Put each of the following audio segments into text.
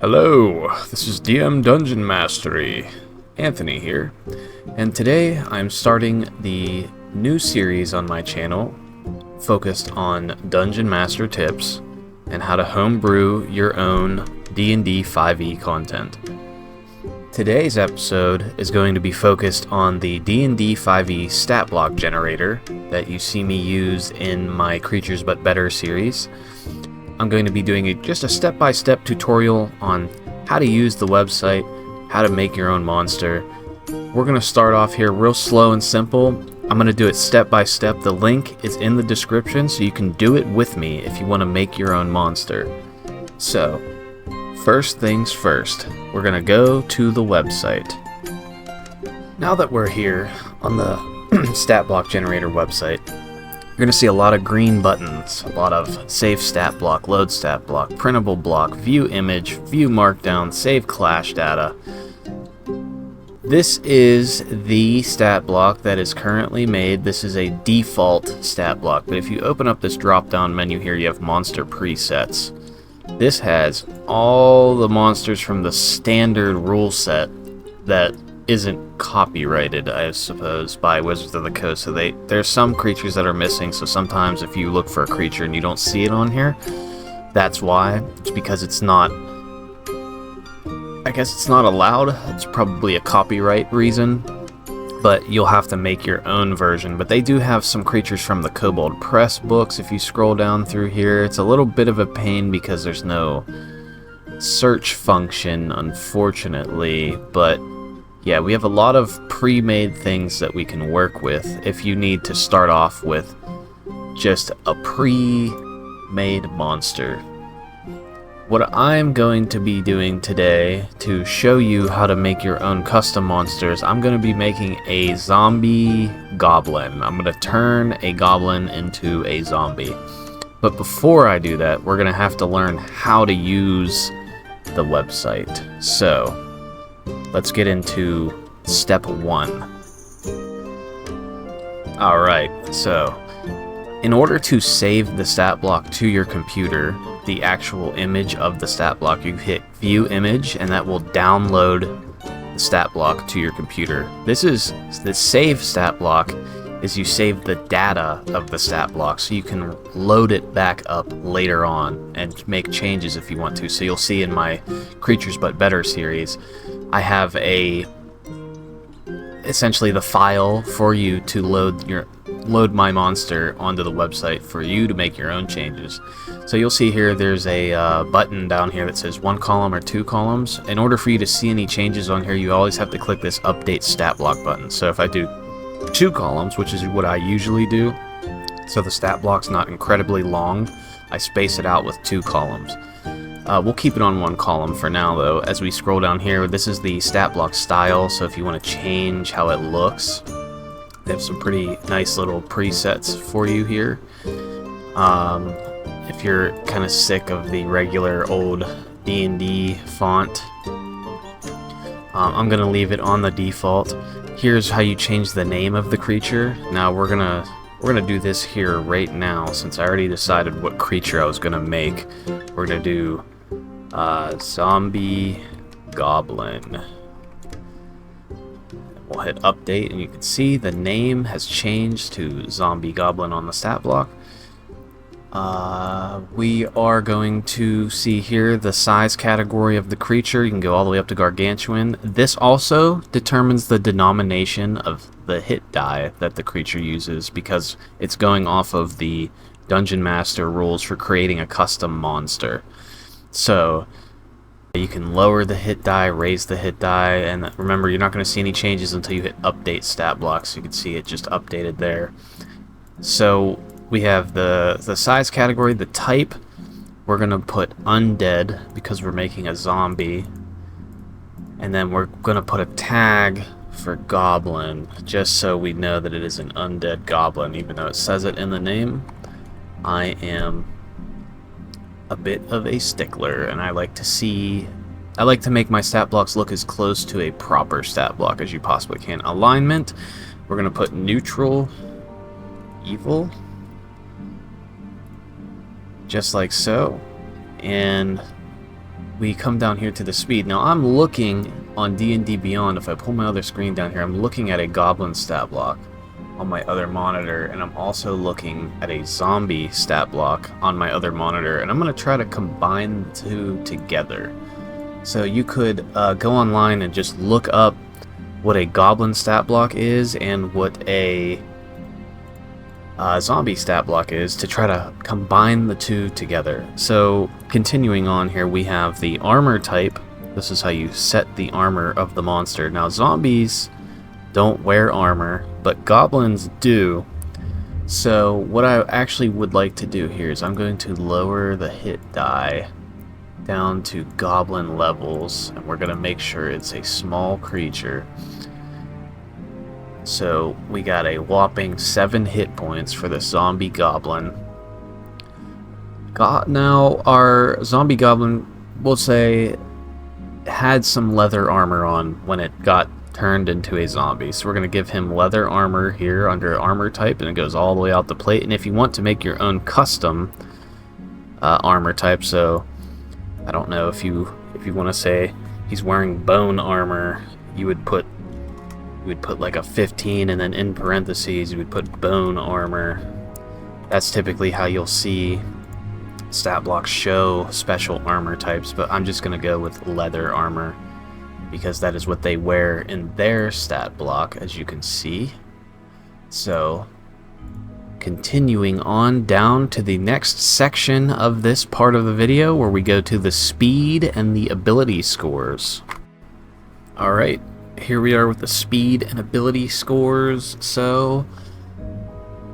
Hello, this is DM Dungeon Mastery, Anthony here, and today I'm starting the new series on my channel focused on Dungeon Master tips and how to homebrew your own D&D 5e content. Today's episode is going to be focused on the D&D 5e Statblock generator that you see me use in my Creatures But Better series. I'm going to be doing just a step-by-step tutorial on how to use the website, how to make your own monster. We're going to start off here real slow and simple. I'm going to do it step-by-step. The link is in the description, so you can do it with me if you want to make your own monster. So, first things first, we're going to go to the website. Now that we're here on the Statblock generator website, you're going to see a lot of green buttons, a lot of save stat block, load stat block, printable block, view image, view markdown, save clash data. This is the stat block that is currently made. This is a default stat block, but if you open up this drop down menu here, you have monster presets. This has all the monsters from the standard rule set that isn't copyrighted, I suppose, by Wizards of the Coast. So there's some creatures that are missing, so sometimes if you look for a creature and you don't see it on here, that's why. It's because it's not, I guess it's not allowed. It's probably a copyright reason, but you'll have to make your own version. But they do have some creatures from the Kobold Press books. If you scroll down through here, it's a little bit of a pain because there's no search function, unfortunately, but yeah, we have a lot of pre-made things that we can work with if you need to start off with just a pre-made monster. What I'm going to be doing today to show you how to make your own custom monsters, I'm going to be making a zombie goblin. I'm going to turn a goblin into a zombie. But before I do that, we're going to have to learn how to use the website. So let's get into step 1. Alright, so in order to save the stat block to your computer, the actual image of the stat block, you hit view image and that will download the stat block to your computer. This is the save stat block, is you save the data of the stat block so you can load it back up later on and make changes if you want to. So you'll see in my Creatures But Better series, I have essentially the file for you to load my monster onto the website for you to make your own changes. So you'll see here there's a button down here that says 1 column or 2 columns. In order for you to see any changes on here, you always have to click this update stat block button. So if I do 2 columns, which is what I usually do, so the stat block's not incredibly long, I space it out with 2 columns. We'll keep it on 1 column for now, though. As we scroll down here, this is the stat block style, so if you want to change how it looks, they have some pretty nice little presets for you here. If you're kind of sick of the regular old D&D font, I'm going to leave it on the default. Here's how you change the name of the creature. Now we're gonna do this here right now, since I already decided what creature I was gonna make. We're gonna do zombie goblin. We'll hit update and you can see the name has changed to zombie goblin on the stat block. We are going to see here the size category of the creature. You can go all the way up to gargantuan. This also determines the denomination of the hit die that the creature uses, because it's going off of the Dungeon Master rules for creating a custom monster. So you can lower the hit die, raise the hit die, and remember, you're not going to see any changes until you hit update stat block. So you can see it just updated there. So we have the size category, the type. We're going to put undead because we're making a zombie. And then we're going to put a tag for goblin, just so we know that it is an undead goblin, even though it says it in the name. I am a bit of a stickler, and I like to make my stat blocks look as close to a proper stat block as you possibly can. Alignment, we're going to put neutral, evil, just like so. And we come down here to the speed. Now I'm looking on D&D Beyond. If I pull my other screen down here, I'm looking at a goblin stat block on my other monitor, and I'm also looking at a zombie stat block on my other monitor, and I'm going to try to combine the two together. So you could go online and just look up what a goblin stat block is and what a zombie stat block is to try to combine the two together. So continuing on here, we have the armor type. This is how you set the armor of the monster. Now zombies don't wear armor, but goblins do. So what I actually would like to do here is I'm going to lower the hit die down to goblin levels, and we're going to make sure it's a small creature. So we got a whopping 7 hit points for the zombie goblin. Now our zombie goblin, we'll say, had some leather armor on when it got turned into a zombie. So we're going to give him leather armor here under armor type, and it goes all the way out the plate. And if you want to make your own custom armor type, so I don't know, if you want to say he's wearing bone armor, you would put like a 15, and then in parentheses you would put bone armor. That's typically how you'll see stat blocks show special armor types, but I'm just going to go with leather armor because that is what they wear in their stat block, as you can see. So continuing on down to the next section of this part of the video, where we go to the speed and the ability scores. Alright, here we are with the speed and ability scores. So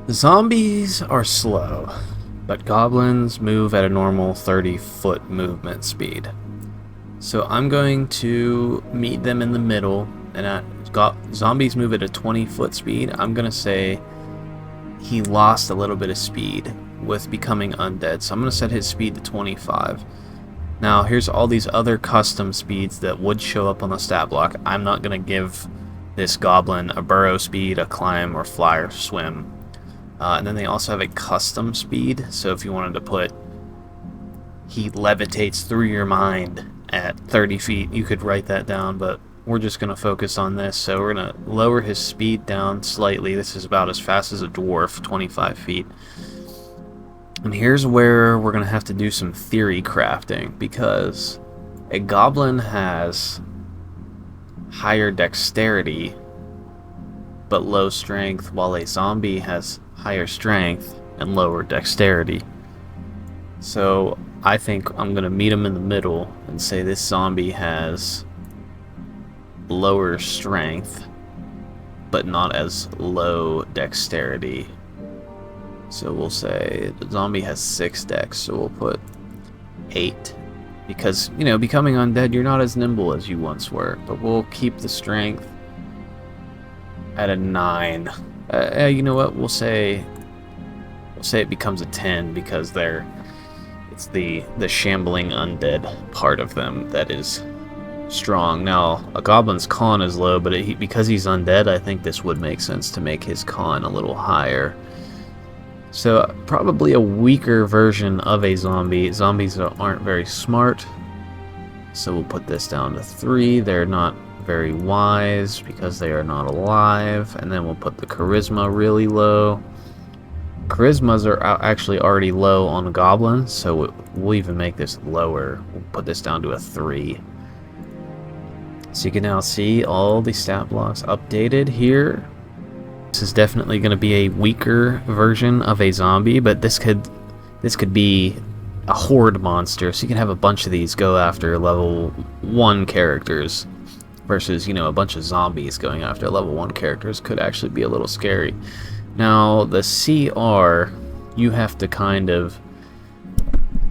zombies are slow, but goblins move at a normal 30-foot movement speed. So I'm going to meet them in the middle, and zombies move at a 20-foot speed. I'm going to say he lost a little bit of speed with becoming undead, so I'm going to set his speed to 25. Now here's all these other custom speeds that would show up on the stat block. I'm not going to give this goblin a burrow speed, a climb, or fly or swim. And then they also have a custom speed, so if you wanted to put he levitates through your mind at 30 feet, you could write that down, but we're just going to focus on this. So we're going to lower his speed down slightly. This is about as fast as a dwarf, 25 feet. And here's where we're going to have to do some theory crafting, because a goblin has higher dexterity but low strength, while a zombie has higher strength and lower dexterity. So I think I'm going to meet him in the middle and say this zombie has lower strength but not as low dexterity. So we'll say the zombie has 6 dex, so we'll put 8. Because, you know, becoming undead, you're not as nimble as you once were. But we'll keep the strength at a 9. You know what? We'll say it becomes a 10 because it's the shambling undead part of them that is strong. Now, a goblin's con is low, but because he's undead, I think this would make sense to make his con a little higher. So probably a weaker version of a zombie. Zombies aren't very smart, so we'll put this down to 3. They're not very wise because they are not alive. And then we'll put the charisma really low. Charismas are actually already low on goblins, so we'll even make this lower. We'll put this down to a 3. So you can now see all the stat blocks updated here. This is definitely going to be a weaker version of a zombie, but this could be a horde monster, so you can have a bunch of these go after level 1 characters versus, you know, a bunch of zombies going after level 1 characters could actually be a little scary. Now the CR, you have to kind of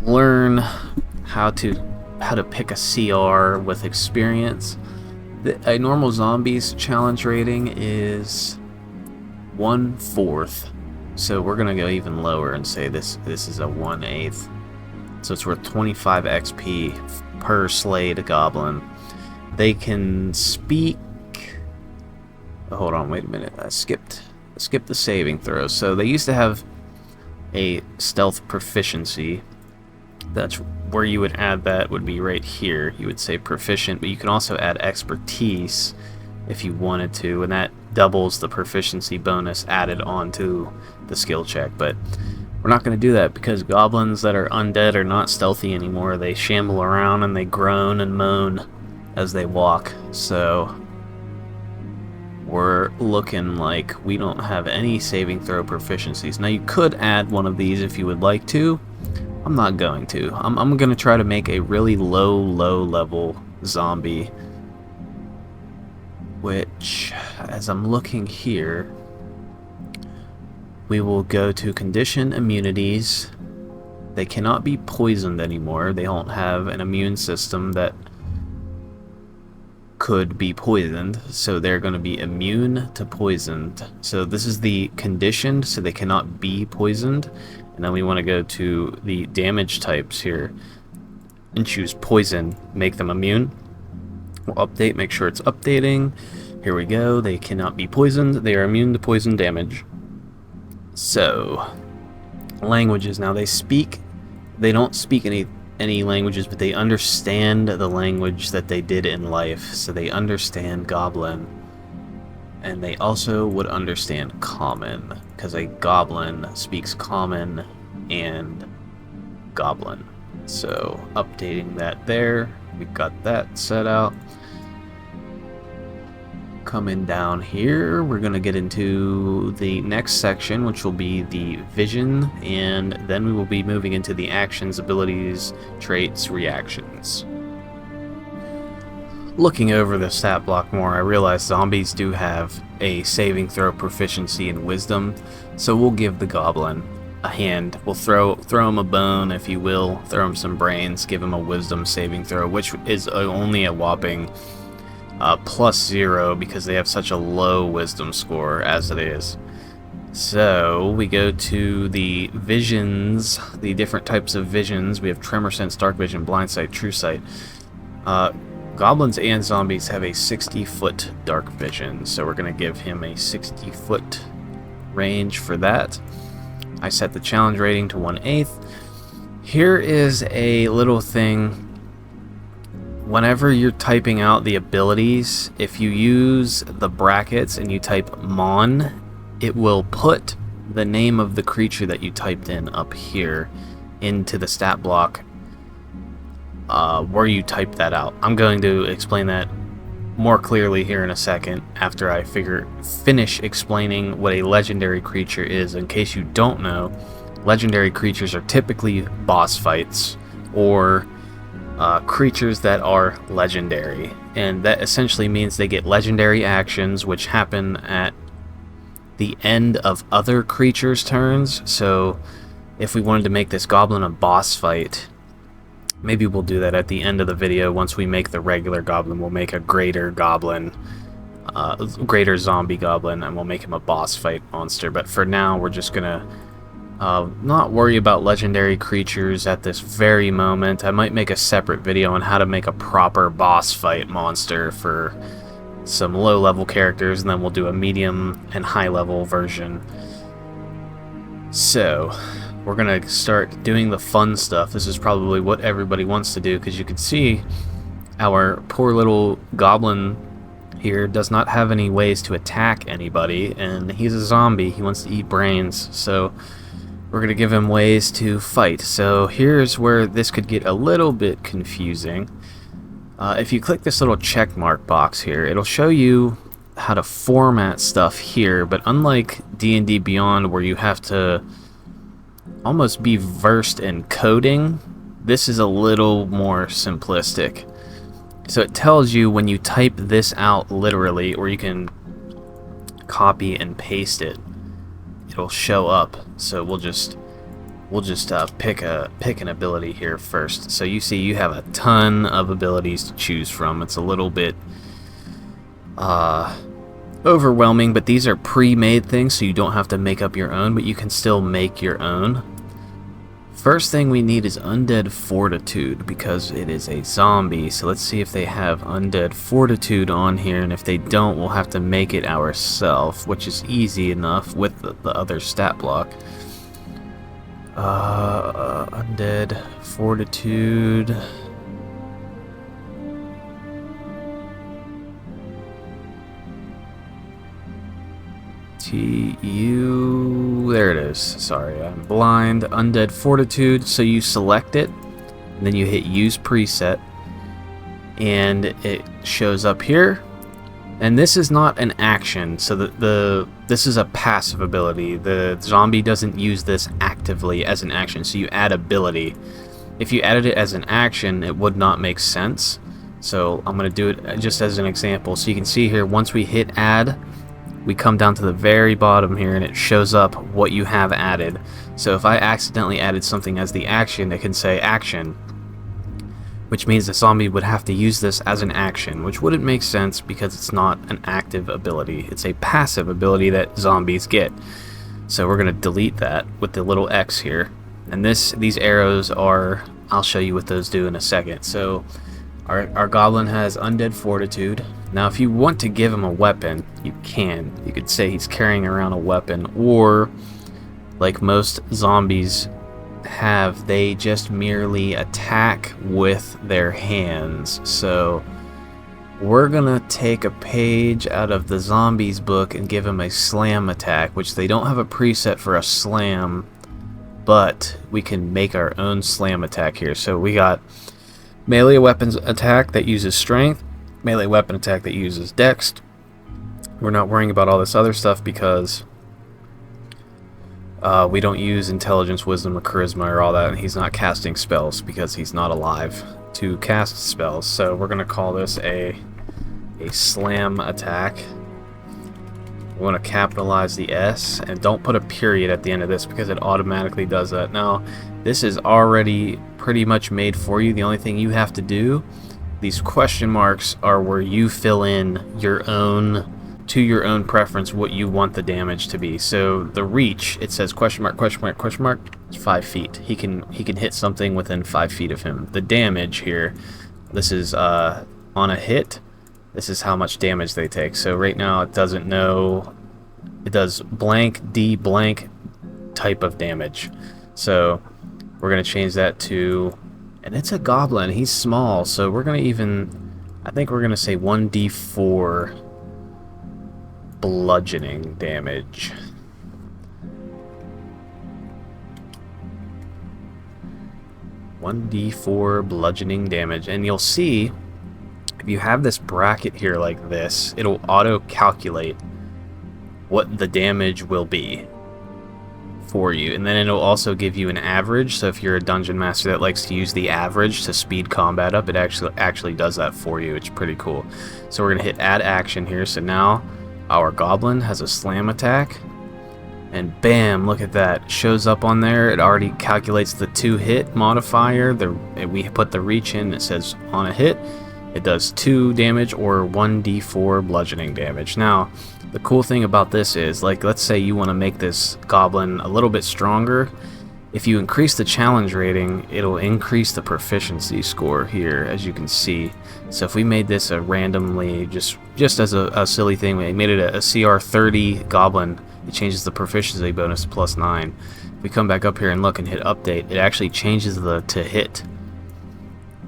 learn how to pick a CR with experience. A normal zombies challenge rating is 1/4, so we're gonna go even lower and say this is a 1/8. So it's worth 25 XP per slayed goblin. They can speak. Oh, hold on, wait a minute. I skipped the saving throws. So they used to have a stealth proficiency, That's where you would add that would be right here. You would say proficient, but you can also add expertise if you wanted to, and that doubles the proficiency bonus added onto the skill check. But we're not going to do that because goblins that are undead are not stealthy anymore. They shamble around and they groan and moan as they walk. So we're looking like we don't have any saving throw proficiencies. Now you could add one of these if you would like to. I'm not going to. I'm going to try to make a really low level zombie, which, as I'm looking here, we will go to condition immunities. They cannot be poisoned anymore. They don't have an immune system that could be poisoned, so they're going to be immune to poisoned. So this is the conditioned, so they cannot be poisoned. And then we want to go to the damage types here and choose poison, make them immune. We'll update, make sure it's updating. Here we go. They cannot be poisoned. They are immune to poison damage. So, languages. Now they don't speak any languages, but they understand the language that they did in life. So they understand Goblin. And they also would understand Common, because a Goblin speaks Common and Goblin. So updating that there, we got that set out. Coming down here, we're going to get into the next section, which will be the vision, and then we will be moving into the actions, abilities, traits, reactions. Looking over the stat block more, I realize zombies do have a saving throw proficiency in wisdom, so we'll give the goblin a hand. We'll throw him a bone, if you will, throw him some brains, give him a wisdom saving throw, which is only a whopping +0 because they have such a low wisdom score as it is. So we go to the visions, the different types of visions. We have tremor sense, dark vision, blind sight, true sight. Goblins and zombies have a 60-foot dark vision, so we're going to give him a 60-foot range for that. I set the challenge rating to 1/8. Here is a little thing. Whenever you're typing out the abilities, if you use the brackets and you type Mon, it will put the name of the creature that you typed in up here into the stat block where you type that out. I'm going to explain that more clearly here in a second after I finish explaining what a legendary creature is. In case you don't know, legendary creatures are typically boss fights or creatures that are legendary, and that essentially means they get legendary actions which happen at the end of other creatures' turns. So if we wanted to make this goblin a boss fight, maybe we'll do that at the end of the video. Once we make the regular goblin, we'll make a greater goblin, greater zombie goblin, and we'll make him a boss fight monster. But for now, we're just gonna not worry about legendary creatures at this very moment. I might make a separate video on how to make a proper boss fight monster for some low-level characters, and then we'll do a medium and high-level version. So we're gonna start doing the fun stuff. This is probably what everybody wants to do, because you can see our poor little goblin here does not have any ways to attack anybody, and he's a zombie. He wants to eat brains, so we're gonna give him ways to fight. So here's where this could get a little bit confusing. If you click this little check mark box here, it'll show you how to format stuff here, but unlike D&D Beyond, where you have to almost be versed in coding, this is a little more simplistic. So it tells you when you type this out literally, or you can copy and paste it, it'll show up. So we'll just pick an ability here first. So you see you have a ton of abilities to choose from. It's a little bit overwhelming, but these are pre-made things, so you don't have to make up your own, but you can still make your own. First thing we need is Undead Fortitude, because it is a zombie. So let's see if they have Undead Fortitude on here, and if they don't, we'll have to make it ourselves, which is easy enough with the other stat block. Undead Fortitude. TU. There it is. Sorry, I'm blind. Undead Fortitude. So you select it, and then you hit Use Preset, and it shows up here. And this is not an action, so this is a passive ability. The zombie doesn't use this actively as an action, so you add ability. If you added it as an action, it would not make sense. So I'm going to do it just as an example. So you can see here, once we hit add, we come down to the very bottom here, and it shows up what you have added. So if I accidentally added something as the action, it can say action, which means the zombie would have to use this as an action, which wouldn't make sense because it's not an active ability. It's a passive ability that zombies get. So we're going to delete that with the little X here. And these arrows are, I'll show you what those do in a second. So our goblin has Undead Fortitude. Now if you want to give him a weapon, you can. You could say he's carrying around a weapon, or like most zombies have, they just merely attack with their hands. So we're gonna take a page out of the zombies book and give him a slam attack, which they don't have a preset for a slam, but we can make our own slam attack here. So we got melee weapons attack that uses strength, melee weapon attack that uses dex. We're not worrying about all this other stuff because we don't use intelligence, wisdom, or charisma or all that, and he's not casting spells because he's not alive to cast spells. So we're going to call this a slam attack. We want to capitalize the S, and don't put a period at the end of this because it automatically does that. Now, this is already pretty much made for you. The only thing you have to do, these question marks are where you fill in your own, to your own preference, what you want the damage to be. So the reach, it says question mark, question mark, question mark, 5 feet. He can hit something within 5 feet of him. The damage here, this is on a hit, this is how much damage they take. So right now it doesn't know, it does blank D blank type of damage. So we're going to change that to, and it's a goblin, he's small, so we're going to even, I think we're going to say 1d4 bludgeoning damage. (1d4) bludgeoning damage. And you'll see, if you have this bracket here like this, it'll auto calculate what the damage will be for you, and then it'll also give you an average. So if you're a dungeon master that likes to use the average to speed combat up, it actually does that for you. It's pretty cool. So we're gonna hit add action here. So now our goblin has a slam attack, and bam, look at that, shows up on there. It already calculates the 2-hit modifier. We put the reach in, it says on a hit it does 2 damage or 1d4 bludgeoning damage. Now the cool thing about this is, like, let's say you want to make this goblin a little bit stronger. If you increase the challenge rating, it'll increase the proficiency score here, as you can see. So if we made this a randomly, just as a silly thing, we made it a CR 30 goblin, it changes the proficiency bonus to +9. If we come back up here and look and hit update, it actually changes the to hit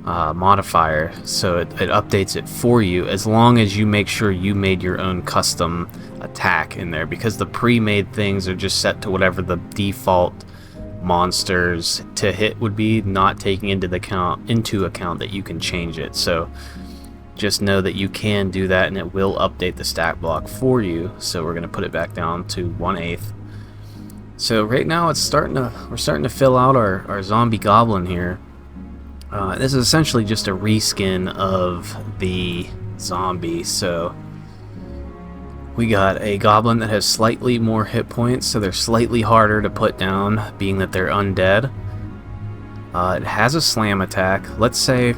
modifier, so it updates it for you, as long as you make sure you made your own custom attack in there, because the pre-made things are just set to whatever the default monsters to hit would be, not taking into account that you can change it. So just know that you can do that, and it will update the stat block for you. So we're going to put it back down to 1/8. So right now we're starting to fill out our zombie goblin here. This is essentially just a reskin of the zombie. So we got a goblin that has slightly more hit points, so they're slightly harder to put down, being that they're undead. It has a slam attack. Let's say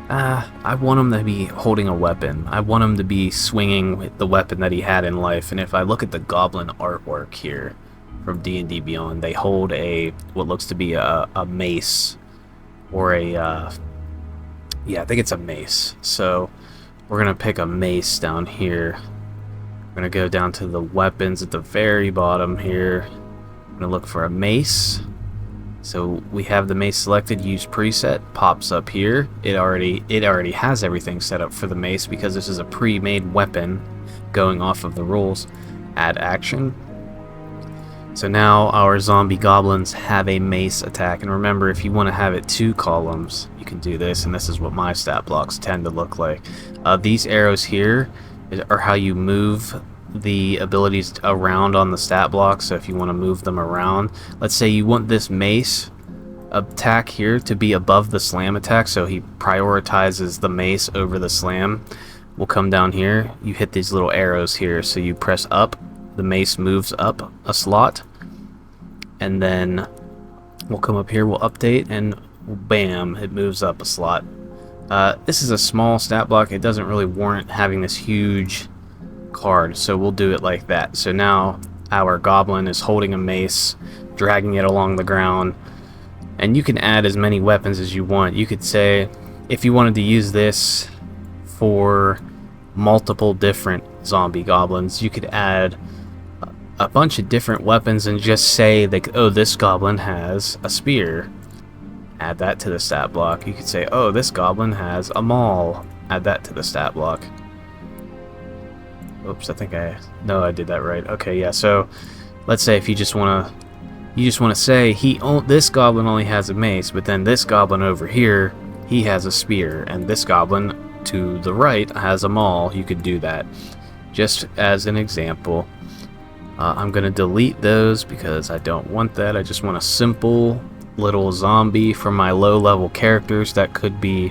I want him to be holding a weapon. I want him to be swinging with the weapon that he had in life. And if I look at the goblin artwork here from D&D Beyond, they hold what looks to be a mace, or yeah, I think it's a mace. So we're gonna pick a mace down here. We're gonna go down to the weapons at the very bottom here. I'm gonna look for a mace, So we have the mace selected, use preset, pops up here. It already has everything set up for the mace because this is a pre-made weapon going off of the rules. Add action. So now our zombie goblins have a mace attack, and remember, if you want to have it 2 columns, you can do this, and this is what my stat blocks tend to look like. These arrows here are how you move the abilities around on the stat block. So if you want to move them around, let's say you want this mace attack here to be above the slam attack, so he prioritizes the mace over the slam. We'll come down here, you hit these little arrows here, so you press up, the mace moves up a slot, and then we'll come up here, we'll update, and bam, it moves up a slot. This is a small stat block, it doesn't really warrant having this huge card, so we'll do it like that. So now our goblin is holding a mace, dragging it along the ground, and you can add as many weapons as you want. You could say, if you wanted to use this for multiple different zombie goblins, you could add a bunch of different weapons and just say, like, oh, this goblin has a spear, add that to the stat block. You could say, oh, this goblin has a maul, add that to the stat block. Oops, I think I did that right. Okay, yeah. So let's say if you just want to say this goblin only has a mace, but then this goblin over here, he has a spear, and this goblin to the right has a maul. You could do that just as an example. I'm gonna delete those because I don't want that. I just want a simple little zombie for my low-level characters that could be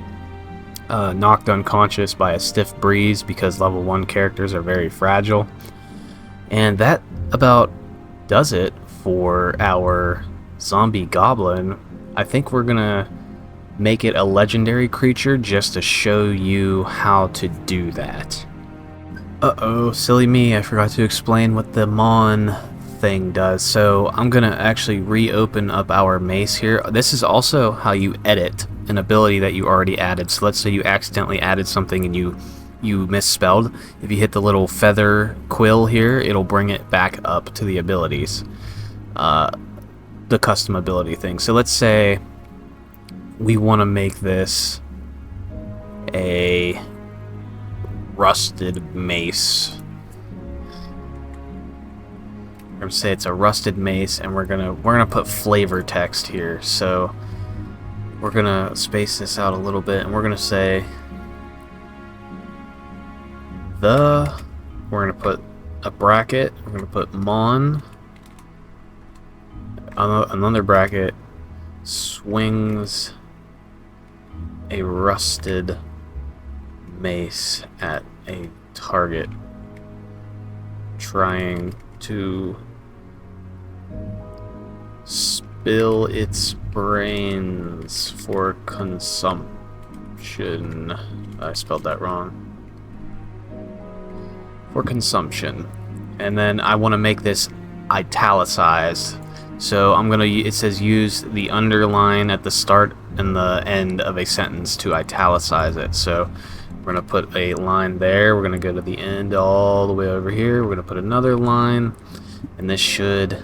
knocked unconscious by a stiff breeze, because level 1 characters are very fragile. And that about does it for our zombie goblin. I think we're gonna make it a legendary creature just to show you how to do that. Uh-oh, silly me, I forgot to explain what the Mon thing does. So I'm gonna actually reopen up our mace here. This is also how you edit an ability that you already added. So let's say you accidentally added something and you misspelled. If you hit the little feather quill here, it'll bring it back up to the abilities, the custom ability thing. So let's say we want to make this a rusted mace. We're gonna say it's a rusted mace, and we're gonna put flavor text here. So we're gonna space this out a little bit, and we're gonna say we're gonna put a bracket. We're gonna put Mon. Another bracket, swings a rusted mace at a target trying to spill its brains for consumption. I spelled that wrong. For consumption. And then I want to make this italicized. So it says use the underline at the start and the end of a sentence to italicize it. So we're going to put a line there. We're going to go to the end all the way over here. We're going to put another line. And this should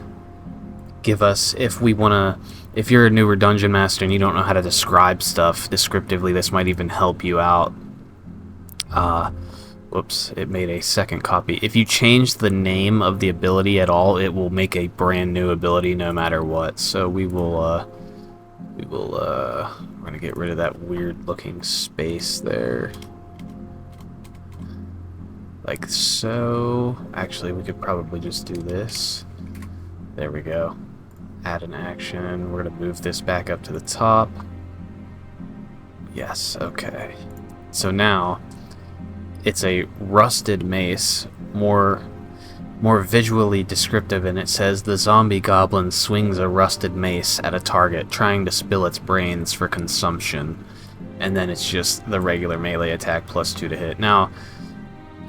give us, if you're a newer dungeon master and you don't know how to describe stuff descriptively, this might even help you out. Whoops, it made a second copy. If you change the name of the ability at all, it will make a brand new ability no matter what. So we're gonna get rid of that weird looking space there. Like so. Actually, we could probably just do this. There we go. Add an action. We're gonna move this back up to the top. Yes, okay. So now it's a rusted mace, more visually descriptive, and it says the zombie goblin swings a rusted mace at a target, trying to spill its brains for consumption. And then it's just the regular melee attack +2 to hit. Now,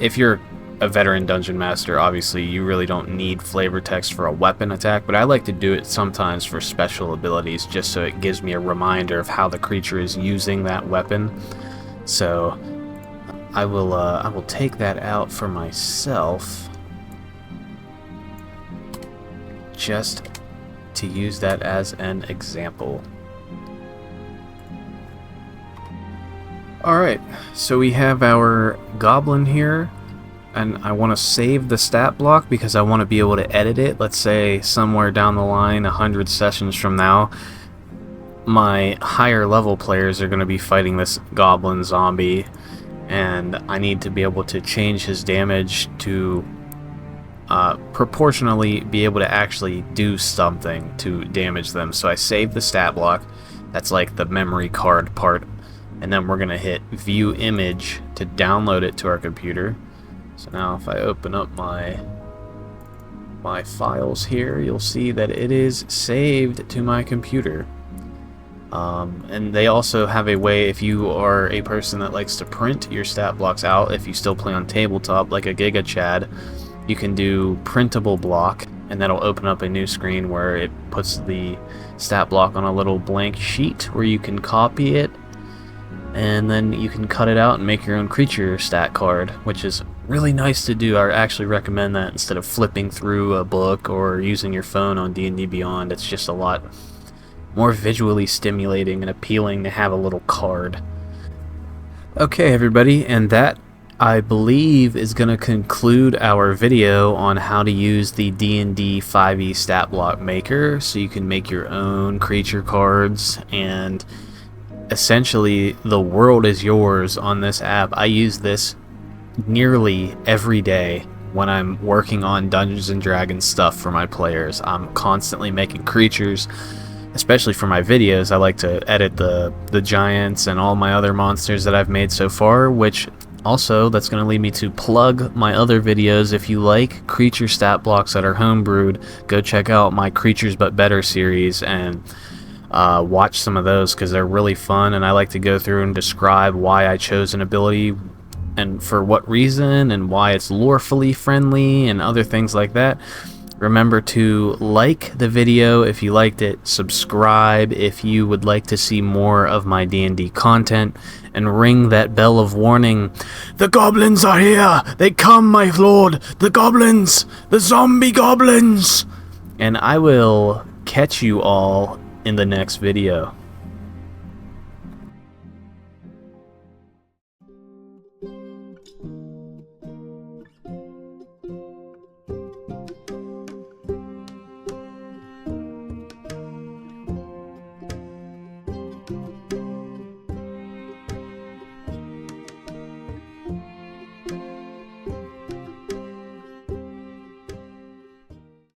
if you're a veteran dungeon master, obviously you really don't need flavor text for a weapon attack, but I like to do it sometimes for special abilities, just so it gives me a reminder of how the creature is using that weapon. So I will take that out for myself, just to use that as an example. Alright, so we have our goblin here, and I want to save the stat block because I want to be able to edit it. Let's say somewhere down the line, 100 sessions from now, my higher level players are going to be fighting this goblin zombie, and I need to be able to change his damage to proportionally be able to actually do something to damage them. So I save the stat block. That's like the memory card part. And then we're going to hit view image to download it to our computer. So now if I open up my files here, you'll see that it is saved to my computer. And they also have a way, if you are a person that likes to print your stat blocks out, if you still play on tabletop like a Giga Chad, you can do Printable Block, and that'll open up a new screen where it puts the stat block on a little blank sheet where you can copy it, and then you can cut it out and make your own creature stat card, which is really nice to do. I actually recommend that instead of flipping through a book or using your phone on D&D Beyond. It's just a lot more visually stimulating and appealing to have a little card. Okay, everybody, and that, I believe, is going to conclude our video on how to use the D&D 5e stat block maker so you can make your own creature cards, and essentially the world is yours on this app. I use this nearly every day when I'm working on Dungeons and Dragons stuff for my players. I'm constantly making creatures, especially for my videos. I like to edit the giants and all my other monsters that I've made so far, which also, that's going to lead me to plug my other videos. If you like creature stat blocks that are homebrewed, go check out my Creatures But Better series and watch some of those because they're really fun, and I like to go through and describe why I chose an ability and for what reason and why it's lorefully friendly and other things like that. Remember to like the video if you liked it, subscribe if you would like to see more of my D&D content, and ring that bell of warning. The goblins are here! They come, my lord! The goblins! The zombie goblins! And I will catch you all in the next video.